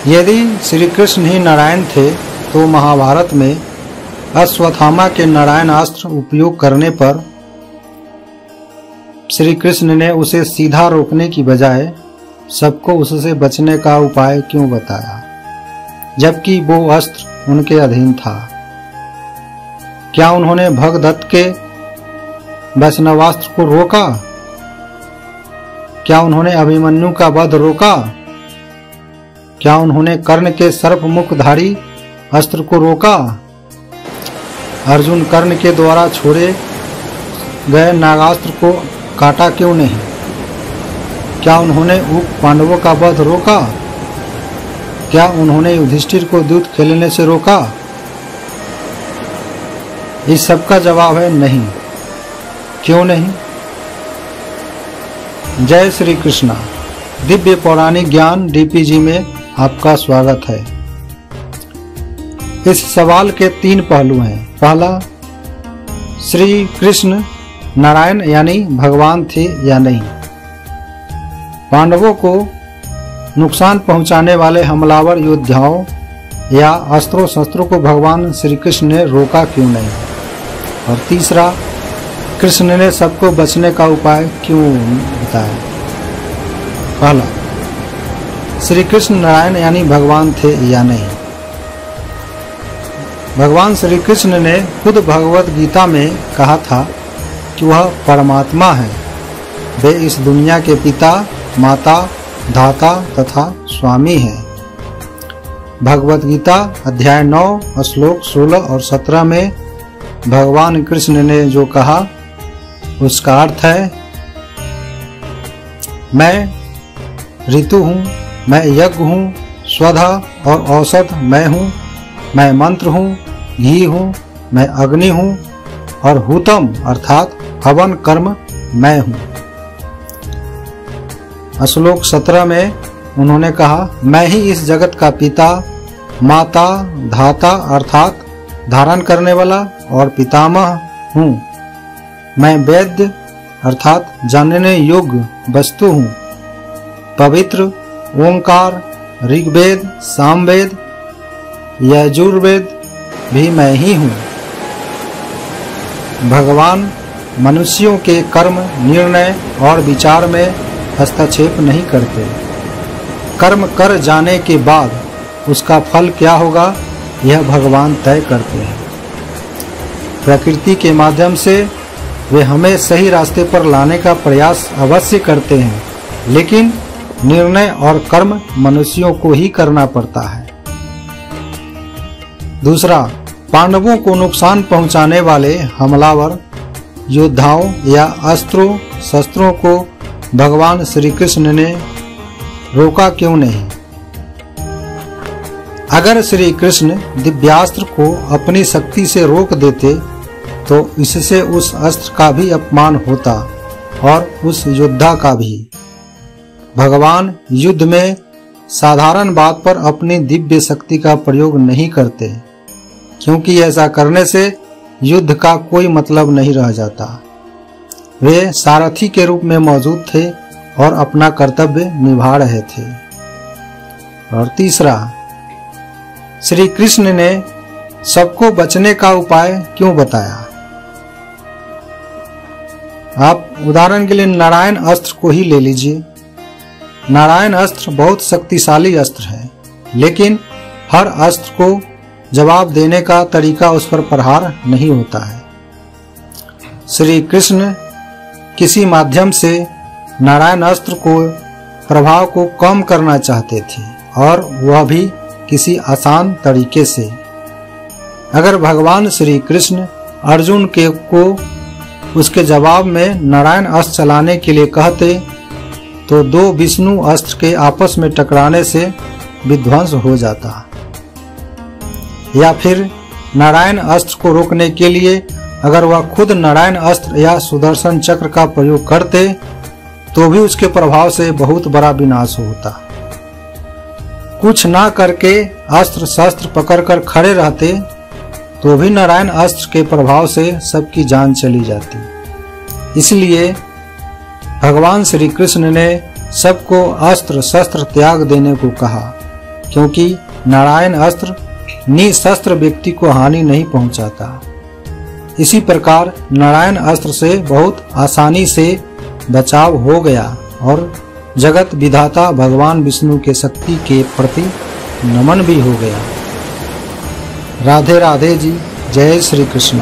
यदि श्री कृष्ण ही नारायण थे तो महाभारत में अश्वत्थामा के नारायण अस्त्र उपयोग करने पर श्री कृष्ण ने उसे सीधा रोकने की बजाय सबको उससे बचने का उपाय क्यों बताया, जबकि वो अस्त्र उनके अधीन था। क्या उन्होंने भगदत्त के वैष्णवास्त्र को रोका? क्या उन्होंने अभिमन्यु का वध रोका? क्या उन्होंने कर्ण के सर्पमुखधारी अस्त्र को रोका? अर्जुन कर्ण के द्वारा छोड़े गए नागास्त्र को काटा क्यों नहीं? क्या उन्होंने उप पांडवों का वध रोका? क्या उन्होंने युधिष्ठिर को दूत खेलने से रोका? इस सब का जवाब है नहीं। क्यों नहीं? जय श्री कृष्णा। दिव्य पौराणिक ज्ञान डीपीजी में आपका स्वागत है। इस सवाल के 3 पहलू हैं। पहला, श्री कृष्ण नारायण यानी भगवान थे या नहीं? पांडवों को नुकसान पहुंचाने वाले हमलावर योद्धाओं या अस्त्रों शस्त्रों को भगवान श्री कृष्ण ने रोका क्यों नहीं? और तीसरा, कृष्ण ने सबको बचने का उपाय क्यों बताया? पहला, श्री कृष्ण नारायण यानी भगवान थे या नहीं? भगवान श्री कृष्ण ने खुद भगवत गीता में कहा था कि वह परमात्मा है। वे इस दुनिया के पिता, माता, धाता तथा स्वामी हैं। भगवत गीता अध्याय 9 श्लोक 16 और 17 में भगवान कृष्ण ने जो कहा उसका अर्थ है, मैं ऋतु हूँ, मैं यज्ञ हूँ, स्वधा और औषध मैं हूँ, मैं मंत्र हूँ, घी हूँ, मैं अग्नि हूँ और हुतम अर्थात हवन कर्म मैं हूँ। श्लोक 17 में उन्होंने कहा, मैं ही इस जगत का पिता, माता, धाता अर्थात धारण करने वाला और पितामह हूँ। मैं वेद्य अर्थात जानने योग्य वस्तु हूँ। पवित्र ओंकार, ऋग्वेद, सामवेद, यजुर्वेद भी मैं ही हूँ। भगवान मनुष्यों के कर्म, निर्णय और विचार में हस्तक्षेप नहीं करते। कर्म कर जाने के बाद उसका फल क्या होगा यह भगवान तय करते हैं। प्रकृति के माध्यम से वे हमें सही रास्ते पर लाने का प्रयास अवश्य करते हैं, लेकिन निर्णय और कर्म मनुष्यों को ही करना पड़ता है। दूसरा, पांडवों को नुकसान पहुंचाने वाले हमलावर योद्धाओं या अस्त्रों शस्त्रों को भगवान श्री कृष्ण ने रोका क्यों नहीं? अगर श्री कृष्ण दिव्यास्त्र को अपनी शक्ति से रोक देते तो इससे उस अस्त्र का भी अपमान होता और उस योद्धा का भी। भगवान युद्ध में साधारण बात पर अपनी दिव्य शक्ति का प्रयोग नहीं करते, क्योंकि ऐसा करने से युद्ध का कोई मतलब नहीं रह जाता। वे सारथी के रूप में मौजूद थे और अपना कर्तव्य निभा रहे थे। और तीसरा, श्री कृष्ण ने सबको बचने का उपाय क्यों बताया? आप उदाहरण के लिए नारायण अस्त्र को ही ले लीजिए। नारायण अस्त्र बहुत शक्तिशाली अस्त्र है, लेकिन हर अस्त्र को जवाब देने का तरीका उस पर प्रहार नहीं होता है। श्री कृष्ण किसी माध्यम से नारायण अस्त्र को प्रभाव को कम करना चाहते थे, और वह भी किसी आसान तरीके से। अगर भगवान श्री कृष्ण अर्जुन को उसके जवाब में नारायण अस्त्र चलाने के लिए कहते तो 2 विष्णु अस्त्र के आपस में टकराने से विध्वंस हो जाता। या फिर नारायण अस्त्र को रोकने के लिए अगर वह खुद नारायण अस्त्र या सुदर्शन चक्र का प्रयोग करते तो भी उसके प्रभाव से बहुत बड़ा विनाश होता। कुछ ना करके अस्त्र शस्त्र पकड़कर खड़े रहते तो भी नारायण अस्त्र के प्रभाव से सबकी जान चली जाती। इसलिए भगवान श्री कृष्ण ने सबको अस्त्र शस्त्र त्याग देने को कहा, क्योंकि नारायण अस्त्र निशस्त्र व्यक्ति को हानि नहीं पहुंचाता। इसी प्रकार नारायण अस्त्र से बहुत आसानी से बचाव हो गया और जगत विधाता भगवान विष्णु के शक्ति के प्रति नमन भी हो गया। राधे राधे जी। जय श्री कृष्ण।